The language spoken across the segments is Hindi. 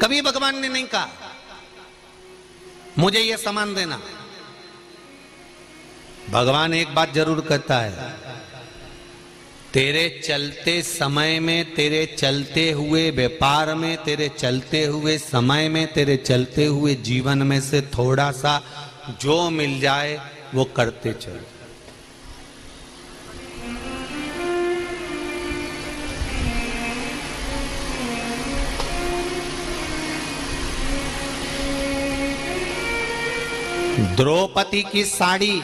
कभी भगवान ने नहीं कहा मुझे ये सामान देना। भगवान एक बात जरूर कहता है, तेरे चलते समय में, तेरे चलते हुए व्यापार में, तेरे चलते हुए समय में, तेरे चलते हुए जीवन में से थोड़ा सा जो मिल जाए वो करते चलो। द्रौपदी की साड़ी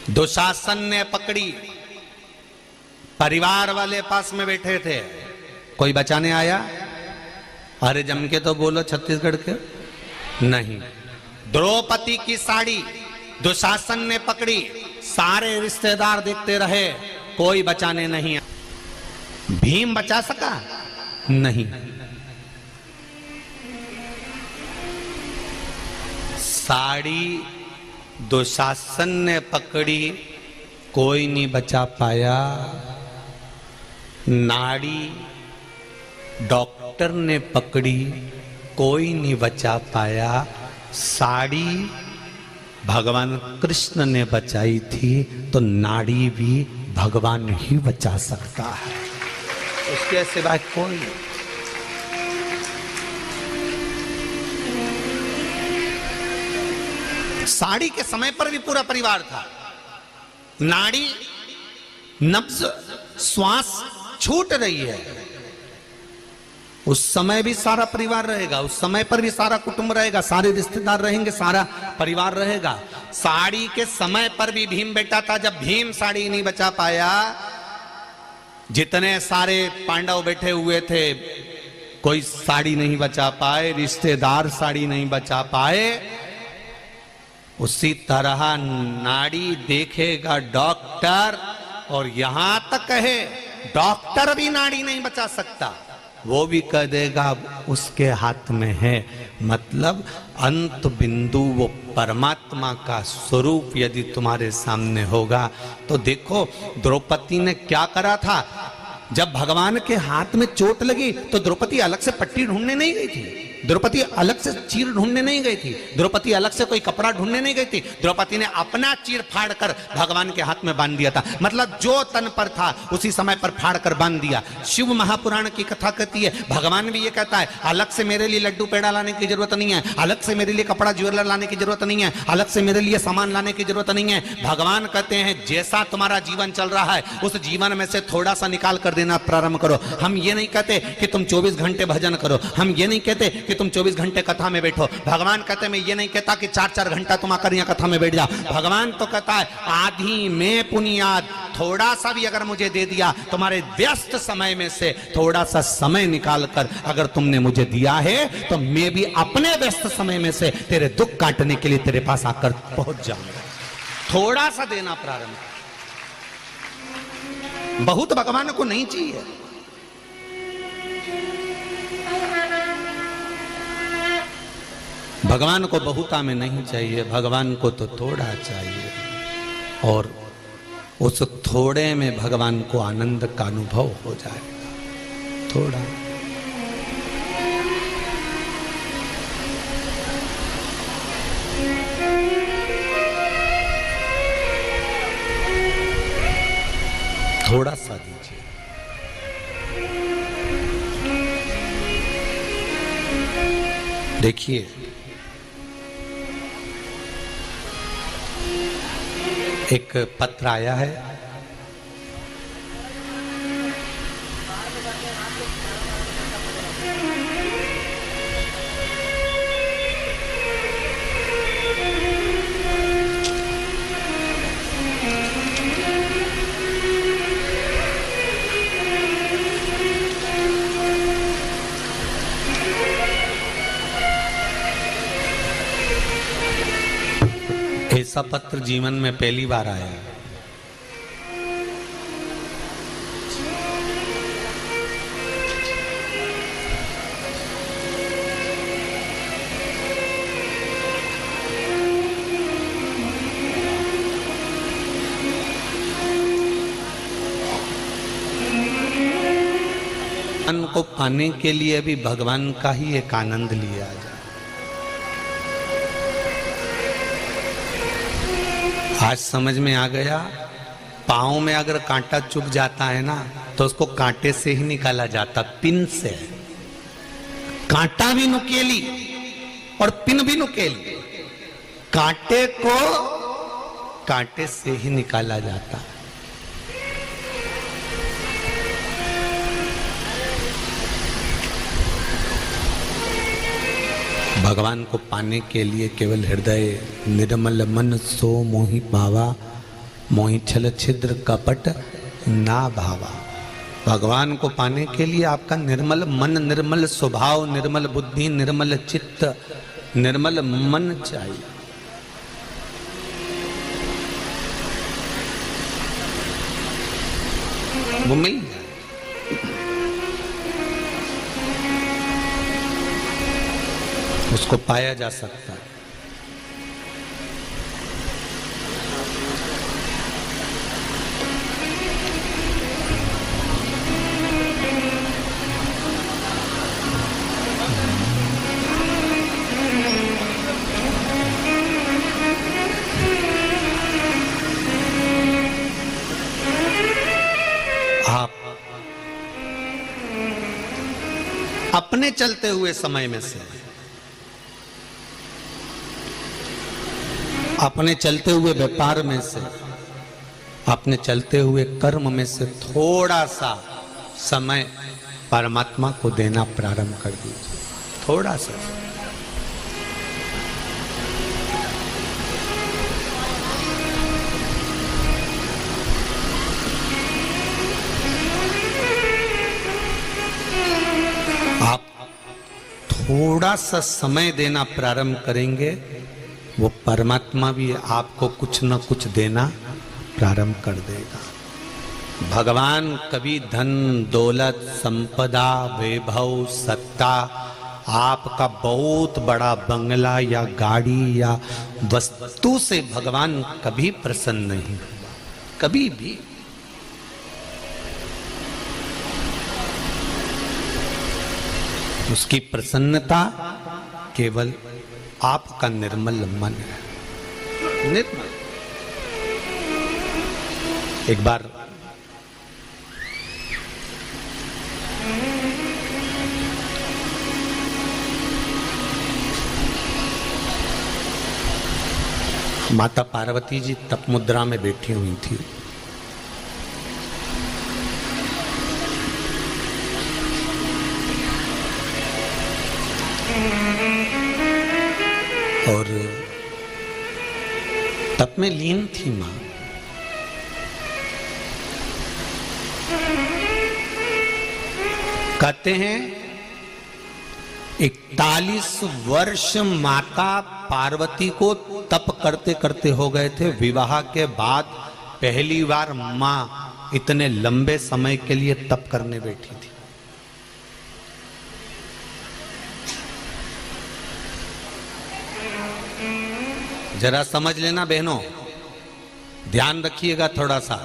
दुशासन ने पकड़ी, परिवार वाले पास में बैठे थे, कोई बचाने आया? अरे जम के तो बोलो छत्तीसगढ़ के। नहीं, द्रौपदी की साड़ी दुशासन ने पकड़ी, सारे रिश्तेदार देखते रहे, कोई बचाने नहीं आया। भीम बचा सका? नहीं। साड़ी दुशासन ने पकड़ी, कोई नहीं बचा पाया। नाड़ी डॉक्टर ने पकड़ी, कोई नहीं बचा पाया। साड़ी भगवान कृष्ण ने बचाई थी, तो नाड़ी भी भगवान ही बचा सकता है, उसके सिवाय कोई। साड़ी के समय पर भी पूरा परिवार था। नाड़ी नब्ज श्वास छूट रही है, उस समय भी सारा परिवार रहेगा, उस समय पर भी सारा कुटुंब रहेगा, सारे रिश्तेदार रहेंगे, सारा परिवार रहेगा। साड़ी के समय पर भी भीम बैठा था। जब भीम साड़ी नहीं बचा पाया, जितने सारे पांडव बैठे हुए थे कोई साड़ी नहीं बचा पाए, रिश्तेदार साड़ी नहीं बचा पाए। उसी तरह नाड़ी देखेगा डॉक्टर, और यहां तक है डॉक्टर भी नाड़ी नहीं बचा सकता, वो भी कह देगा उसके हाथ में है। मतलब अंत बिंदु वो परमात्मा का स्वरूप यदि तुम्हारे सामने होगा तो देखो द्रौपदी ने क्या करा था। जब भगवान के हाथ में चोट लगी तो द्रौपदी अलग से पट्टी ढूंढने नहीं गई थी, द्रौपदी अलग से चीर ढूंढने नहीं गई थी, द्रौपदी अलग से कोई कपड़ा ढूंढने नहीं गई थी। द्रौपदी ने अपना चीर फाड़ कर भगवान के हाथ में बांध दिया था। मतलब जो तन पर था उसी समय पर फाड़ कर बांध दिया। शिव महापुराण की कथा कहती है, भगवान भी ये कहता है, अलग से मेरे लिए लड्डू पेड़ा लाने की जरूरत नहीं है, अलग से मेरे लिए कपड़ा ज्वेलर लाने की जरूरत नहीं है, अलग से मेरे लिए सामान लाने की जरूरत नहीं है। भगवान कहते हैं जैसा तुम्हारा जीवन चल रहा है उस जीवन में से थोड़ा सा निकाल कर देना प्रारंभ करो। हम ये नहीं कहते कि तुम 24 घंटे भजन करो, हम ये नहीं कहते कि तुम 24 घंटे कथा में बैठो। भगवान कहते हैं, मैं ये नहीं कहता कि 4-4 घंटा तुम आकर यहाँ कथा में बैठ जाओ। भगवान तो कहता है आधी में पुनियाद, थोड़ा सा भी अगर मुझे दे दिया, तुम्हारे व्यस्त समय में से थोड़ा सा समय निकाल कर अगर तुमने मुझे दिया है तो मैं भी अपने व्यस्त समय में से तेरे दुख काटने के लिए तेरे पास आकर पहुंच जाऊंगा। थोड़ा सा देना प्रारंभ, बहुत भगवान को नहीं चाहिए। भगवान को बहुता में नहीं चाहिए, भगवान को तो थोड़ा चाहिए, और उस थोड़े में भगवान को आनंद का अनुभव हो जाएगा। थोड़ा थोड़ा सा दीजिए। देखिए एक पत्र आया है, ऐसा पत्र जीवन में पहली बार आया है। भगवान को पाने के लिए भी भगवान का ही एक आनंद लिया जाए। आज समझ में आ गया। पाँव में अगर कांटा चुभ जाता है ना तो उसको कांटे से ही निकाला जाता, पिन से। कांटा भी नुकेली और पिन भी नुकेली, कांटे को कांटे से ही निकाला जाता। भगवान को पाने के लिए केवल हृदय निर्मल मन सो मोहि पावा, मोहि छल छिद्र कपट ना भावा। भगवान को पाने के लिए आपका निर्मल मन, निर्मल स्वभाव, निर्मल बुद्धि, निर्मल चित्त, निर्मल मन चाहिए। वो मिल जाए। उसको पाया जा सकता है। आप अपने चलते हुए समय में से, अपने चलते हुए व्यापार में से, अपने चलते हुए कर्म में से थोड़ा सा समय परमात्मा को देना प्रारंभ कर दीजिए। थोड़ा सा। आप थोड़ा सा समय देना प्रारंभ करेंगे, वो परमात्मा भी आपको कुछ न कुछ देना प्रारंभ कर देगा। भगवान कभी धन दौलत संपदा वैभव सत्ता, आपका बहुत बड़ा बंगला या गाड़ी या वस्तु से भगवान कभी प्रसन्न नहीं, कभी भी। उसकी प्रसन्नता केवल आपका निर्मल मन है। निर्मल। एक बार माता पार्वती जी तप मुद्रा में बैठी हुई थी। और तप में लीन थी मां। कहते हैं 41 वर्ष माता पार्वती को तप करते करते हो गए थे। विवाह के बाद पहली बार मां इतने लंबे समय के लिए तप करने बैठी थी। जरा समझ लेना बहनों, ध्यान रखिएगा थोड़ा सा।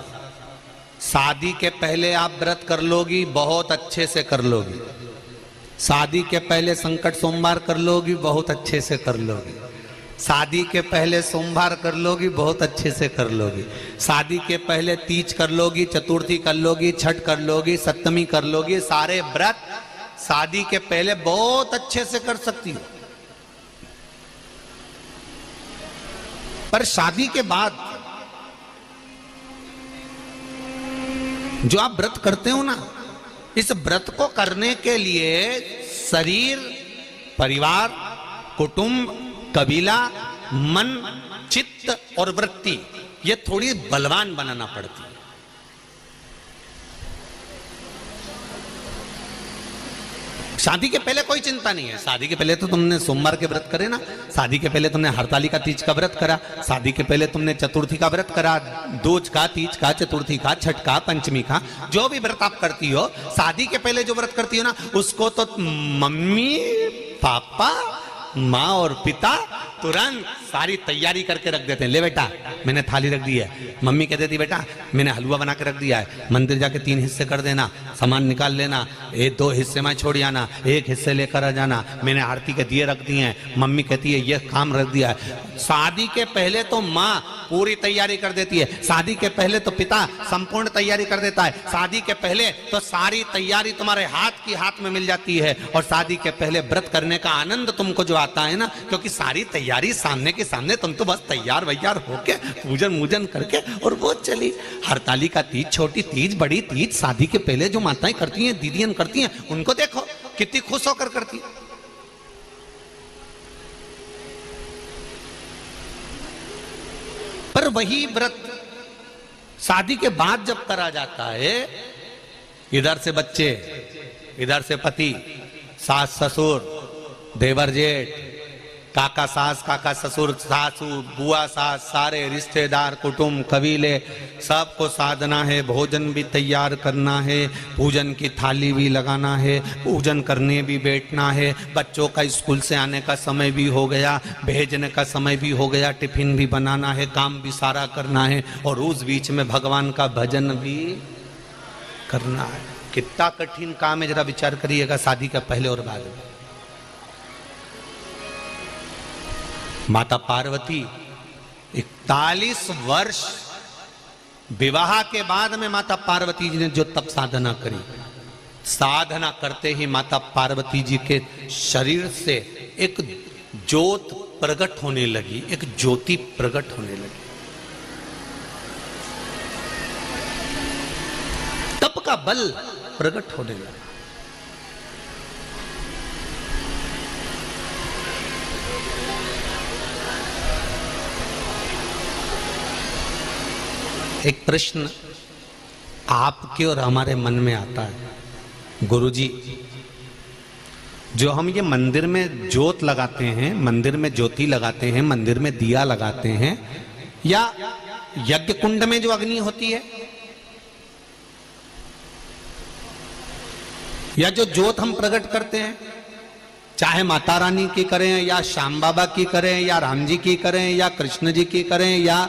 शादी के पहले आप व्रत कर लोगी, बहुत अच्छे से कर लोगी। शादी के पहले संकट सोमवार कर लोगी, बहुत अच्छे से कर लोगी। शादी के पहले सोमवार कर लोगी, बहुत अच्छे से कर लोगी। शादी के पहले तीज कर लोगी, चतुर्थी कर लोगी, छठ कर लोगी, सप्तमी कर लोगी। सारे व्रत शादी के पहले बहुत अच्छे से कर सकती हो। पर शादी के बाद जो आप व्रत करते हो ना, इस व्रत को करने के लिए शरीर, परिवार, कुटुंब, कबीला, मन, चित्त और वृत्ति, ये थोड़ी बलवान बनाना पड़ती है। शादी के पहले कोई चिंता नहीं है। शादी के पहले तो तुमने सोमवार के व्रत करे ना, शादी के पहले तुमने हरतालिका तीज का व्रत करा, शादी के पहले तुमने चतुर्थी का व्रत करा, दूज का, तीज का, चतुर्थी का, छठ का, पंचमी का, जो भी व्रत आप करती हो, शादी के पहले जो व्रत करती हो ना, उसको तो मम्मी पापा, माँ और पिता तुरंत सारी तैयारी करके रख देते हैं। ले बेटा मैंने थाली रख दी है, मम्मी कह देती बेटा मैंने हलवा बना के रख दिया है, मंदिर जाके 3 हिस्से कर देना, सामान निकाल लेना, 2 हिस्से में छोड़ आना, 1 हिस्से लेकर आ जाना, मैंने आरती के दिए रख दिए हैं, मम्मी कहती है ये काम रख दिया है। शादी के पहले तो माँ पूरी तैयारी कर देती है, शादी के पहले तो पिता संपूर्ण तैयारी कर देता है, शादी के पहले तो सारी तैयारी तुम्हारे हाथ की हाथ में मिल जाती है। और शादी के पहले व्रत करने का आनंद तुमको जो आता है ना, क्योंकि सारी तैयारी सामने के सामने, तुम तो बस तैयार वैयार होके पूजन मूजन करके और वो चली। हरतालिका तीज, छोटी तीज, बड़ी तीज, शादी के पहले जो माताएं करती हैं, दीदियां करती हैं, उनको देखो कितनी खुश होकर करती है। पर वही व्रत शादी के बाद जब करा जाता है, इधर से बच्चे, इधर से पति, सास ससुर, देवर जेठ, काका सास, काका ससुर, सासू, बुआ सास, सारे रिश्तेदार, कुटुंब, कबीले, सबको साधना है, भोजन भी तैयार करना है, पूजन की थाली भी लगाना है, पूजन करने भी बैठना है, बच्चों का स्कूल से आने का समय भी हो गया, भेजने का समय भी हो गया, टिफिन भी बनाना है, काम भी सारा करना है, और उस बीच में भगवान का भजन भी करना है। कितना कठिन काम है, जरा विचार करिएगा शादी का पहले और बाद में। माता पार्वती 41 वर्ष विवाह के बाद में माता पार्वती जी ने जो तप साधना करी, साधना करते ही माता पार्वती जी के शरीर से एक ज्योत प्रकट होने लगी, एक ज्योति प्रकट होने लगी। तप का बल प्रकट होने लगा। एक प्रश्न आपके और हमारे मन में आता है, गुरुजी जो हम ये मंदिर में ज्योत लगाते हैं, मंदिर में ज्योति लगाते हैं, मंदिर में दिया लगाते हैं, या यज्ञ कुंड में जो अग्नि होती है, या जो ज्योत हम प्रकट करते हैं, चाहे माता रानी की करें या श्याम बाबा की करें या राम जी की करें या कृष्ण जी की करें या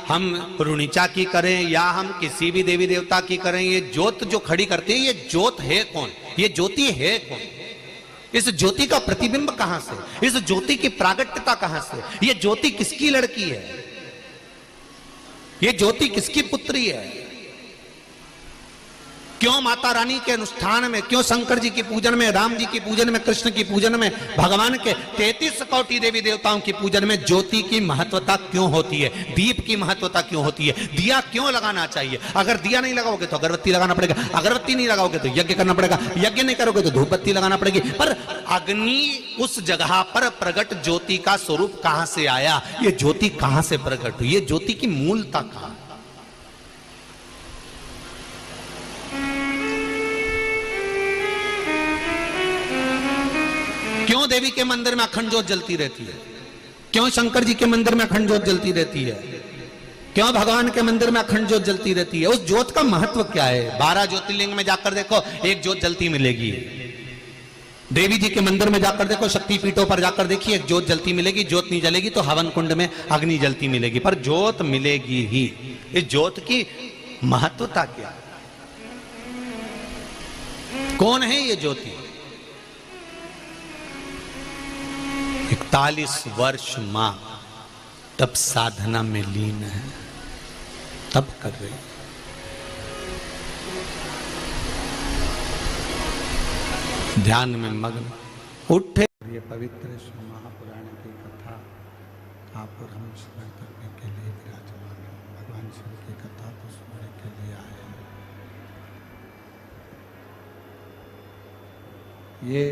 हम रुणिचा की करें या हम किसी भी देवी देवता की करें, ये ज्योत जो खड़ी करते हैं, ये ज्योत है कौन? ये ज्योति है कौन? इस ज्योति का प्रतिबिंब कहां से? इस ज्योति की प्रागट्यता कहां से? ये ज्योति किसकी लड़की है? ये ज्योति किसकी पुत्री है? क्यों माता रानी के अनुष्ठान में, क्यों शंकर जी की पूजन में, राम जी की पूजन में, कृष्ण की पूजन में, भगवान के 33 कोटि देवी देवताओं की पूजन में ज्योति की महत्वता क्यों होती है? दीप की महत्वता क्यों होती है? दिया क्यों लगाना चाहिए? अगर दिया नहीं लगाओगे तो अगरबत्ती लगाना पड़ेगा, अगरबत्ती नहीं लगाओगे तो यज्ञ करना पड़ेगा, यज्ञ नहीं करोगे तो धूप बत्ती लगाना पड़ेगी। पर अग्नि उस जगह पर प्रकट ज्योति का स्वरूप कहां से आया? ये ज्योति कहां से प्रकट हुई? ये ज्योति की मूलता कहां? क्यों देवी के मंदिर में अखंड ज्योत जलती रहती है? क्यों शंकर जी के मंदिर में अखंड ज्योत जलती रहती है? क्यों भगवान के मंदिर में अखंड ज्योत जलती रहती है? उस ज्योत का महत्व क्या है? 12 ज्योतिर्लिंग में जाकर देखो, एक ज्योत जलती मिलेगी। देवी जी के मंदिर में जाकर देखो, शक्ति पीठों पर जाकर देखिए, एक ज्योत जलती मिलेगी। ज्योत नहीं जलेगी तो हवन कुंड में अग्नि जलती मिलेगी, पर ज्योत मिलेगी ही। इस ज्योत की महत्वता क्या है? कौन है ये ज्योति? 41 वर्ष मां तब साधना में लीन है, तब कर रही। ध्यान में मग्न उठे। ये पवित्र महापुराण की कथा आप और हम स्मरण करने के लिए विराजमान है। भगवान शिव की कथा को सुनने के लिए आए हैं। ये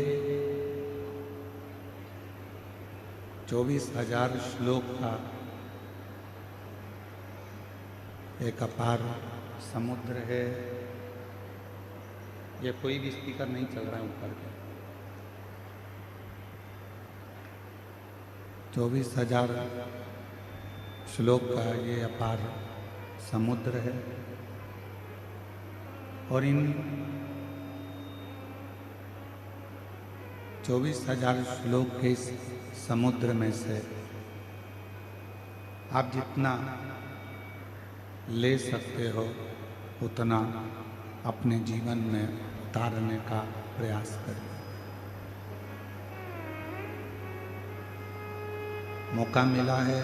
24,000 श्लोक का एक अपार समुद्र है। ये कोई भी स्पीकर नहीं चल रहा है ऊपर के। 24,000 श्लोक का ये अपार समुद्र है, और इन 24,000 श्लोक के इस समुद्र में से आप जितना ले सकते हो उतना अपने जीवन में उतारने का प्रयास करें। मौका मिला है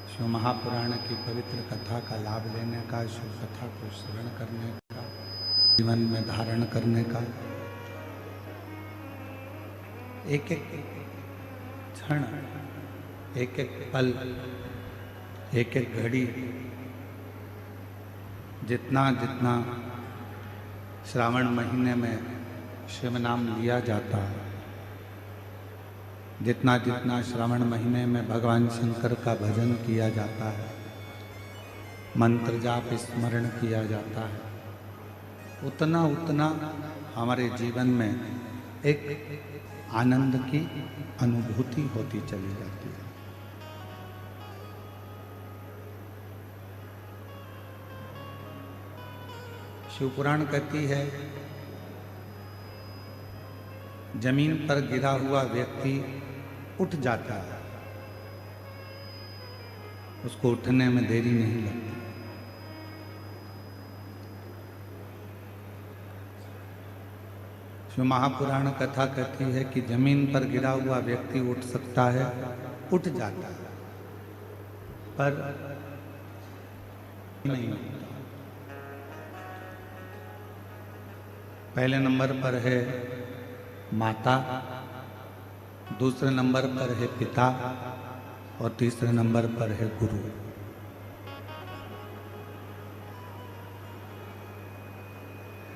शिव महापुराण की पवित्र कथा का लाभ लेने का, शिव कथा को श्रवण करने का, जीवन में धारण करने का। एक एक क्षण, एक एक पल, एक एक घड़ी जितना जितना श्रावण महीने में शिव नाम लिया जाता है, जितना जितना श्रावण महीने में भगवान शंकर का भजन किया जाता है, मंत्र जाप स्मरण किया जाता है, उतना उतना हमारे जीवन में एक आनंद की अनुभूति होती चली जाती है। शिव पुराण कहती है जमीन पर गिरा हुआ व्यक्ति उठ जाता है, उसको उठने में देरी नहीं लगती। शिव महापुराण कथा कहती है कि जमीन पर गिरा हुआ व्यक्ति उठ सकता है, उठ जाता है, पर नहीं उठता। पहले नंबर पर है माता, दूसरे नंबर पर है पिता और तीसरे नंबर पर है गुरु।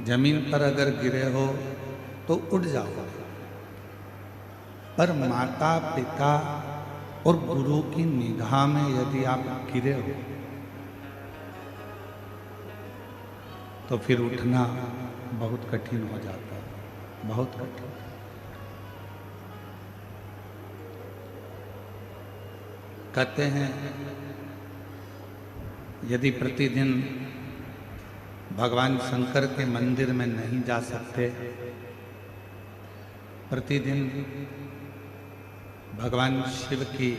जमीन पर अगर गिरे हो तो उठ जाओ, पर माता पिता और गुरु की निगाह में यदि आप गिरे हो तो फिर उठना बहुत कठिन हो जाता है, बहुत कठिन। कहते हैं यदि प्रतिदिन भगवान शंकर के मंदिर में नहीं जा सकते, प्रतिदिन भगवान शिव की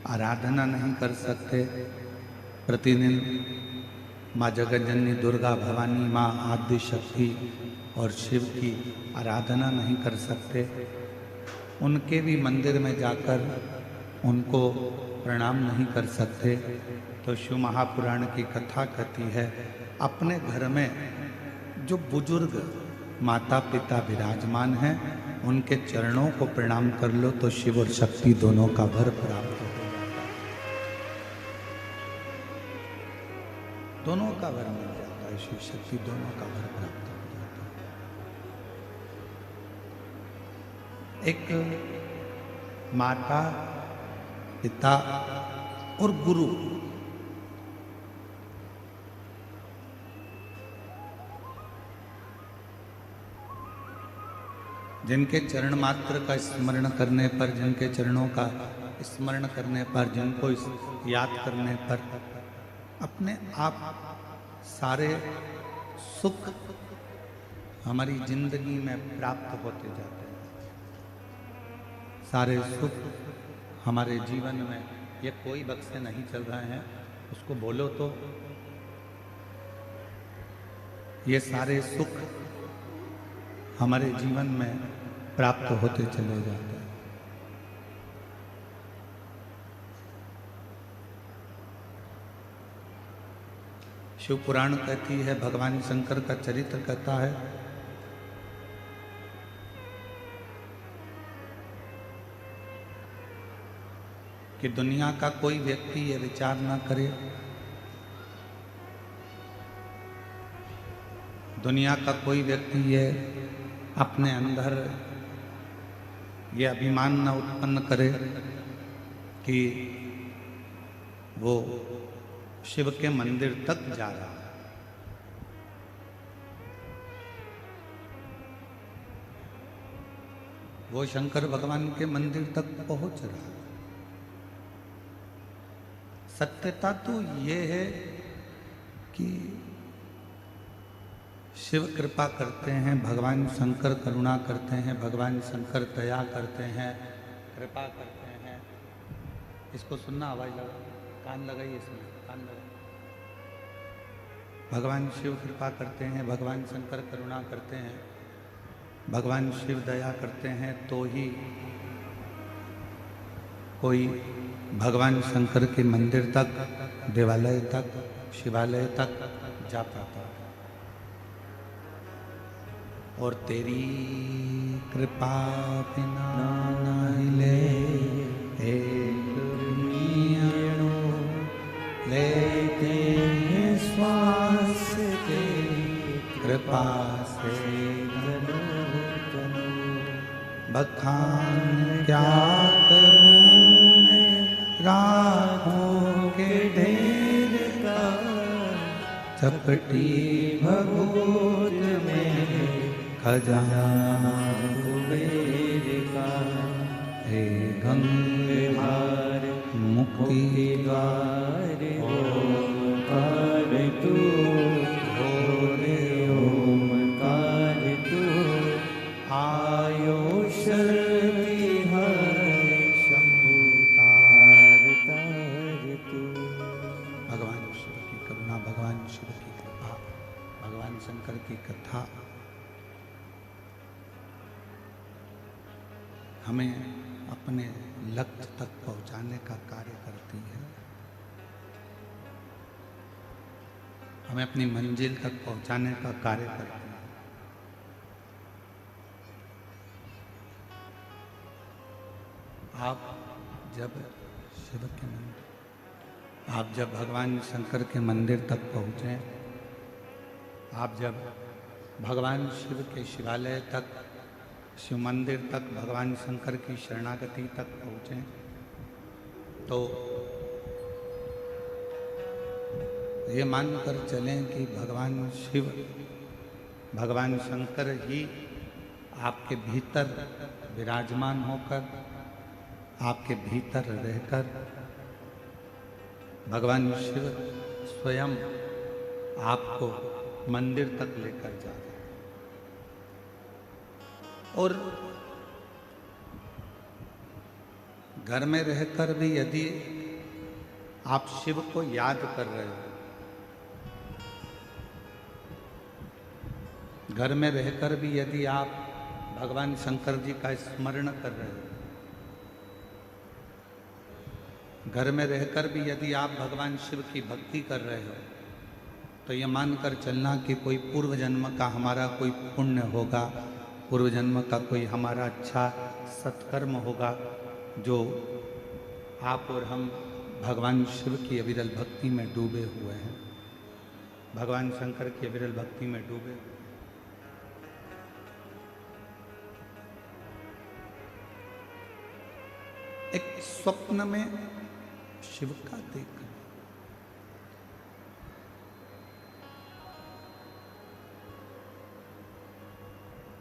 आराधना नहीं कर सकते, प्रतिदिन माँ जगतजननी दुर्गा भवानी माँ आदि शक्ति और शिव की आराधना नहीं कर सकते, उनके भी मंदिर में जाकर उनको प्रणाम नहीं कर सकते, तो शिव महापुराण की कथा कहती है अपने घर में जो बुजुर्ग माता पिता विराजमान हैं उनके चरणों को प्रणाम कर लो तो शिव और शक्ति दोनों का वर प्राप्त हो जाता है, दोनों का वर मिल जाता है, शिव शक्ति दोनों का वर प्राप्त हो जाता है। एक माता पिता और गुरु, जिनके चरण मात्र का स्मरण करने पर, जिनके चरणों का स्मरण करने पर, जिनको याद करने पर अपने आप सारे सुख हमारी जिंदगी में प्राप्त होते जाते हैं, सारे सुख हमारे जीवन में। ये कोई बक्से नहीं चल रहे हैं, उसको बोलो तो ये सारे सुख हमारे जीवन में प्राप्त होते चले जाते हैं। शिव पुराण कहती है, भगवान शंकर का चरित्र कहता है कि दुनिया का कोई व्यक्ति ये विचार ना करे, दुनिया का कोई व्यक्ति ये अपने अंदर ये अभिमान न उत्पन्न करे कि वो शिव के मंदिर तक जा रहा है। वो शंकर भगवान के मंदिर तक पहुंच रहा है। सत्यता तो ये है कि शिव कृपा करते हैं, भगवान शंकर करुणा करते हैं, भगवान शंकर दया करते हैं, कृपा करते हैं, इसको सुनना, आवाज लगा, कान लगाइए, इसमें कान लगा। भगवान शिव कृपा करते हैं, भगवान शंकर करुणा करते हैं, भगवान शिव दया करते हैं तो ही कोई भगवान शंकर के मंदिर तक, देवालय तक, शिवालय तक जा पाता। और तेरी कृपा बिना हिले एक मीणो लेते श्वास के कृपा से बखान क्या करूं मैं राहों के ढेर का, चपटी भगोत में खजाना कुबेर का। हे गंगाधार मुक्ति द्वार ओमकार तू, भोले ओमकार तू, आयो शक्ति है शंभु तार तार तू। भगवान शिव की करुणा, भगवान शिव की कृपा, भगवान शंकर की कथा हमें अपने लक्ष्य तक पहुंचाने का कार्य करती है, हमें अपनी मंजिल तक पहुंचाने का कार्य करती है। आप जब शिव के मंदिर, आप जब भगवान शंकर के मंदिर तक पहुँचे, आप जब भगवान शिव के शिवालय तक, शिव मंदिर तक, भगवान शंकर की शरणागति तक पहुँचे, तो ये मानकर चलें कि भगवान शिव, भगवान शंकर ही आपके भीतर विराजमान होकर, आपके भीतर रहकर, भगवान शिव स्वयं आपको मंदिर तक लेकर जा रहे हैं। और घर में रहकर भी यदि आप शिव को याद कर रहे हो, घर में रहकर भी यदि आप भगवान शंकर जी का स्मरण कर रहे हो, घर में रहकर भी यदि आप भगवान शिव की भक्ति कर रहे हो, तो ये मानकर चलना कि कोई पूर्व जन्म का हमारा कोई पुण्य होगा, पूर्व जन्म का कोई हमारा अच्छा सत्कर्म होगा, जो आप और हम भगवान शिव की अविरल भक्ति में डूबे हुए हैं, भगवान शंकर की अविरल भक्ति में डूबे हुए। एक स्वप्न में शिव का देखना,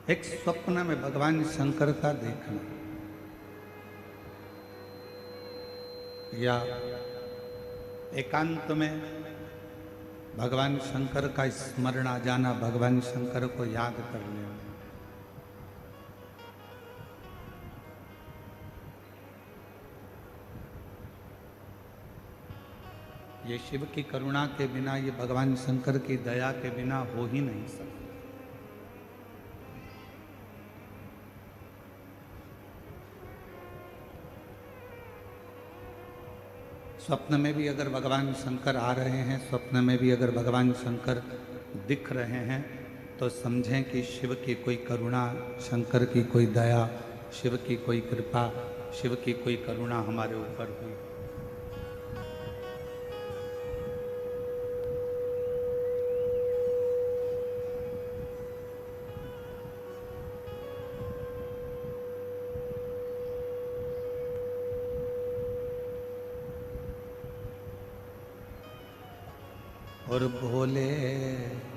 एक स्वप्न में भगवान शंकर का देखना, या एकांत में भगवान शंकर का स्मरण आ जाना, भगवान शंकर को याद कर लेना। ये शिव की करुणा के बिना, ये भगवान शंकर की दया के बिना हो ही नहीं सकता। स्वप्न में भी अगर भगवान शंकर आ रहे हैं, स्वप्न में भी अगर भगवान शंकर दिख रहे हैं, तो समझें कि शिव की कोई करुणा, शंकर की कोई दया, शिव की कोई कृपा, शिव की कोई करुणा हमारे ऊपर हुई। और भोले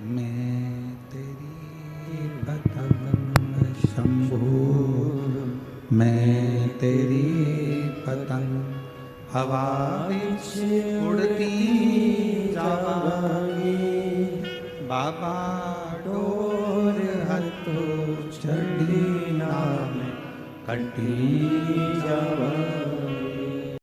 मैं तेरी पतंग शंभू, मैं तेरी पतंग हवा विच उड़ती जावांगी, बाबा डोर हथों छड़ी नाम कटी जावांगी।